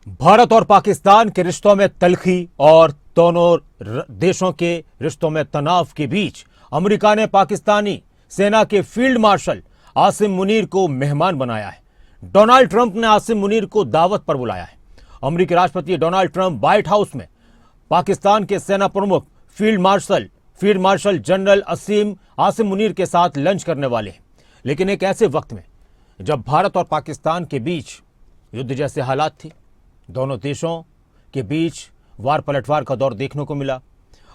भारत और पाकिस्तान के रिश्तों में तल्खी और दोनों देशों के रिश्तों में तनाव के बीच अमेरिका ने पाकिस्तानी सेना के फील्ड मार्शल आसिम मुनीर को मेहमान बनाया है। डोनाल्ड ट्रंप ने आसिम मुनीर को दावत पर बुलाया है। अमेरिकी राष्ट्रपति डोनाल्ड ट्रंप व्हाइट हाउस में पाकिस्तान के सेना प्रमुख field marshal general Asim Munir के साथ लंच करने वाले हैं। लेकिन एक ऐसे वक्त में जब भारत और पाकिस्तान के बीच युद्ध जैसे हालात थे, दोनों देशों के बीच वार पलटवार का दौर देखने को मिला।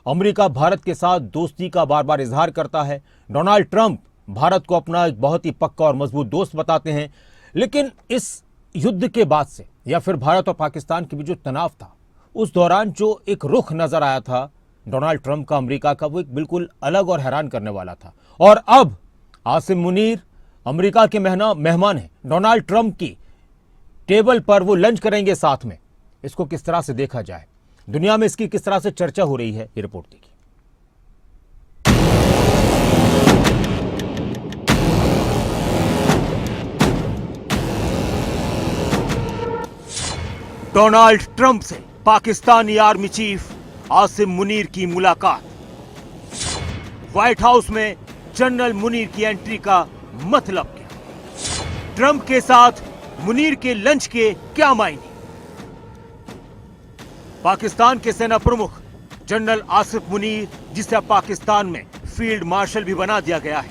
अमेरिका भारत के साथ दोस्ती का बार बार इजहार करता है। डोनाल्ड ट्रंप भारत को अपना एक बहुत ही पक्का और मजबूत दोस्त बताते हैं। लेकिन इस युद्ध के बाद से या फिर भारत और पाकिस्तान के बीच जो तनाव था, उस दौरान जो एक रुख नजर आया था डोनाल्ड ट्रंप का अमेरिका का, वो एक बिल्कुल अलग और हैरान करने वाला था। और अब आसिम मुनीर अमेरिका के मेहमान हैं। डोनाल्ड ट्रंप की टेबल पर वो लंच करेंगे साथ में। इसको किस तरह से देखा जाए, दुनिया में इसकी किस तरह से चर्चा हो रही है, ये रिपोर्ट देखिए। डोनाल्ड ट्रंप से पाकिस्तानी आर्मी चीफ आसिम मुनीर की मुलाकात। व्हाइट हाउस में जनरल मुनीर की एंट्री का मतलब क्या? ट्रंप के साथ मुनीर के लंच के क्या मायने? पाकिस्तान के सेना प्रमुख जनरल आसिफ मुनीर, जिसे पाकिस्तान में फील्ड मार्शल भी बना दिया गया है,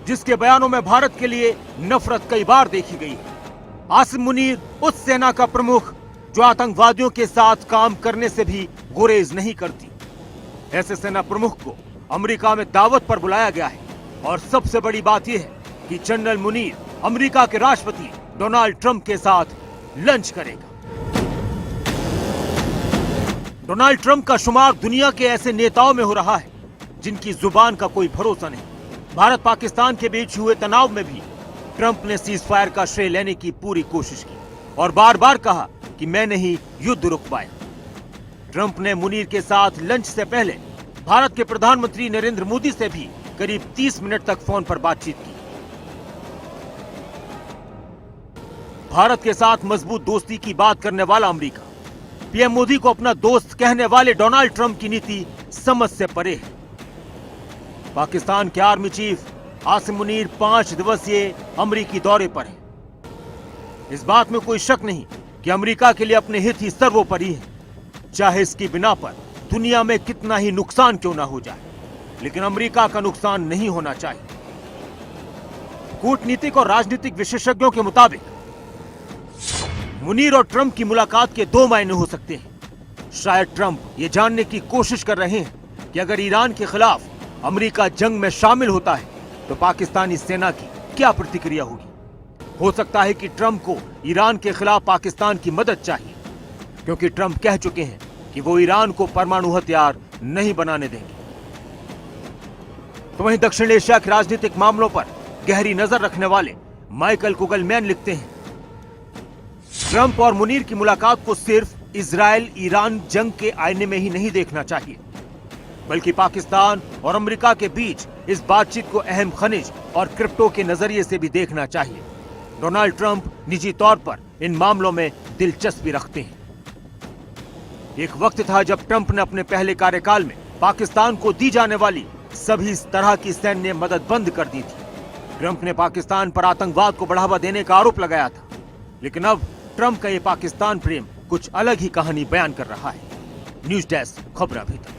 जिसके बयानों में भारत के लिए नफरत कई बार देखी गई है। आसिम मुनीर उस सेना का प्रमुख जो आतंकवादियों के साथ काम करने से भी गुरेज नहीं करती। ऐसे सेना प्रमुख को अमेरिका में दावत पर बुलाया गया है। और सबसे बड़ी बात यह है कि जनरल मुनीर अमेरिका के राष्ट्रपति डोनाल्ड ट्रंप के साथ लंच करेगा। डोनाल्ड ट्रंप का शुमार दुनिया के ऐसे नेताओं में हो रहा है जिनकी जुबान का कोई भरोसा नहीं। भारत पाकिस्तान के बीच हुए तनाव में भी ट्रंप ने सीज फायर का श्रेय लेने की पूरी कोशिश की और बार बार कहा कि मैंने ही युद्ध रुक पाया। ट्रंप ने मुनीर के साथ लंच से पहले भारत के प्रधानमंत्री नरेंद्र मोदी से भी करीब 30 मिनट तक फोन पर बातचीत की। भारत के साथ मजबूत दोस्ती की बात करने वाला अमेरिका, पीएम मोदी को अपना दोस्त कहने वाले डोनाल्ड ट्रंप की नीति समझ से परे है। पाकिस्तान के आर्मी चीफ आसिम मुनीर 5 दिवसीय अमेरिकी दौरे पर है। इस बात में कोई शक नहीं कि अमेरिका के लिए अपने हित ही सर्वोपरि है, चाहे इसकी बिना पर दुनिया में कितना ही नुकसान क्यों ना हो जाए, लेकिन अमेरिका का नुकसान नहीं होना चाहिए। कूटनीतिक और राजनीतिक विशेषज्ञों के मुताबिक मुनीर और ट्रंप की मुलाकात के 2 मायने हो सकते हैं। शायद ट्रंप ये जानने की कोशिश कर रहे हैं कि अगर ईरान के खिलाफ अमेरिका जंग में शामिल होता है तो पाकिस्तानी सेना की क्या प्रतिक्रिया होगी। हो सकता है कि ट्रंप को ईरान के खिलाफ पाकिस्तान की मदद चाहिए, क्योंकि ट्रंप कह चुके हैं कि वो ईरान को परमाणु हथियार नहीं बनाने देंगे। तो वहीं दक्षिण एशिया के राजनीतिक मामलों पर गहरी नजर रखने वाले माइकल कुगलमैन लिखते हैं, ट्रंप और मुनीर की मुलाकात को सिर्फ इजराइल ईरान जंग के आईने में ही नहीं देखना चाहिए, बल्कि पाकिस्तान और अमेरिका के बीच इस बातचीत को अहम खनिज और क्रिप्टो के नजरिए से भी देखना चाहिए। डोनाल्ड ट्रंप निजी तौर पर इन मामलों में दिलचस्पी रखते हैं। एक वक्त था जब ट्रंप ने अपने पहले कार्यकाल में पाकिस्तान को दी जाने वाली सभी तरह की सैन्य मदद बंद कर दी थी। ट्रंप ने पाकिस्तान पर आतंकवाद को बढ़ावा देने का आरोप लगाया था, लेकिन अब ट्रंप का ये पाकिस्तान प्रेम कुछ अलग ही कहानी बयान कर रहा है। न्यूज़ डेस्क, खबर अभी तक।